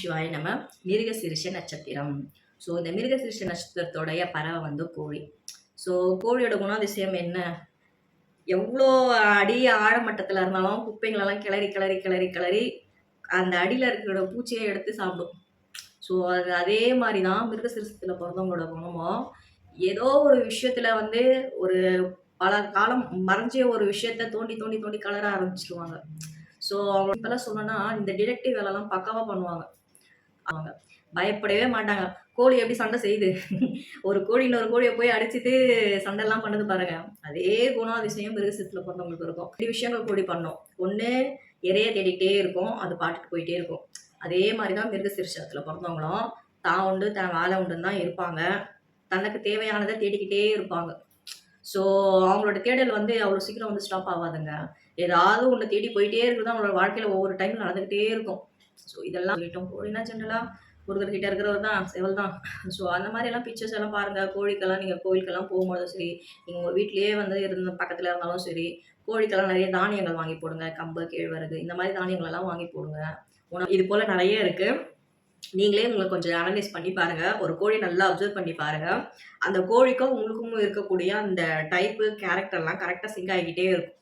சிவாய நம்ம மிருகசீரிஷ நட்சத்திரம். ஸோ இந்த மிருகசீரிஷ நட்சத்திரத்தோடைய பறவை வந்து கோழி. ஸோ கோழியோட குணாதிசயம் என்ன? எவ்வளோ அடி ஆழமட்டத்தில் இருந்தாலும் குப்பைங்களெல்லாம் கிளறி கிளறி கிளறி கிளறி அந்த அடியில் இருக்கிற பூச்சியை எடுத்து சாப்பிடும். ஸோ அது அதே மாதிரி தான் மிருகசீரிஷத்தில் பிறந்தவங்களோட குணமும். ஏதோ ஒரு விஷயத்தில் வந்து ஒரு பல காலம் மறைஞ்ச ஒரு விஷயத்த தோண்டி தோண்டி தோண்டி கலர ஆரம்பிச்சிருவாங்க. ஸோ அவங்க இப்பெல்லாம் சொல்லணும்னா இந்த டிடெக்டிவ் வேலைலாம் பக்காவாக பண்ணுவாங்க. அவங்க பயப்படவே மாட்டாங்க. கோழி எப்படி சண்டை செய்யுது? ஒரு கோழி இன்னொரு கோழிய போய் அடிச்சுட்டு சண்டைலாம் பண்ணுது பாருங்க. அதே குணாதிசயம் மிருகசீரிஷத்துல பொறந்தவங்களுக்கு இருக்கும். 2 விஷயங்கள் கோழி பண்ணும். ஒண்ணு இரைய தேடிட்டே இருக்கும். அது பாட்டுக்கு போயிட்டே இருக்கும். அதே மாரி தான் மிருகசீரிஷத்துல பொறந்தவங்களும் தான் உண்டு, தான் வேலை உண்டுன்னு தான் இருப்பாங்க. தனக்கு தேவையானத தேடிக்கிட்டே இருப்பாங்க. ஸோ அவங்களோட தேடல் வந்து அவ்வளோ சீக்கிரம் வந்து ஸ்டாப் ஆவாதுங்க. ஏதாவது ஒண்ணு தேடி போயிட்டே இருக்கிறது அவங்களோட வாழ்க்கையில ஒவ்வொரு டைம்ல நடந்துகிட்டே இருக்கும். ஸோ இதெல்லாம் சொல்லிட்டோம். கோழினா ஜெனரலா முருகர்கிட்ட இருக்கிறவர் தான், செவல் தான். ஸோ அந்த மாரியெல்லாம் பிக்சர்ஸ் எல்லாம் பாருங்க. கோழிக்கெல்லாம் நீங்க கோவிலுக்கெல்லாம் போகும்போதும் சரி, நீங்க உங்க வீட்லயே வந்து இருந்த பக்கத்துல இருந்தாலும் சரி, கோழிக்கெல்லாம் நெறைய தானியங்கள் வாங்கி போடுங்க. கம்பு, கேழ்வரகு இந்த மாரி தானியங்கள் எல்லாம் வாங்கி போடுங்க. இது போல நெறைய இருக்கு. நீங்களே உங்களுக்கு கொஞ்சம் அனலைஸ் பண்ணி பாருங்க. ஒரு கோழி நல்லா அப்சர்வ் பண்ணி பாருங்க. அந்த கோழிக்கும் உங்களுக்கும் இருக்கக்கூடிய அந்த டைப்பு, கேரக்டர்லாம் கரெக்ட்டா சிங்க் ஆகிக்கிட்டே இருக்கும்.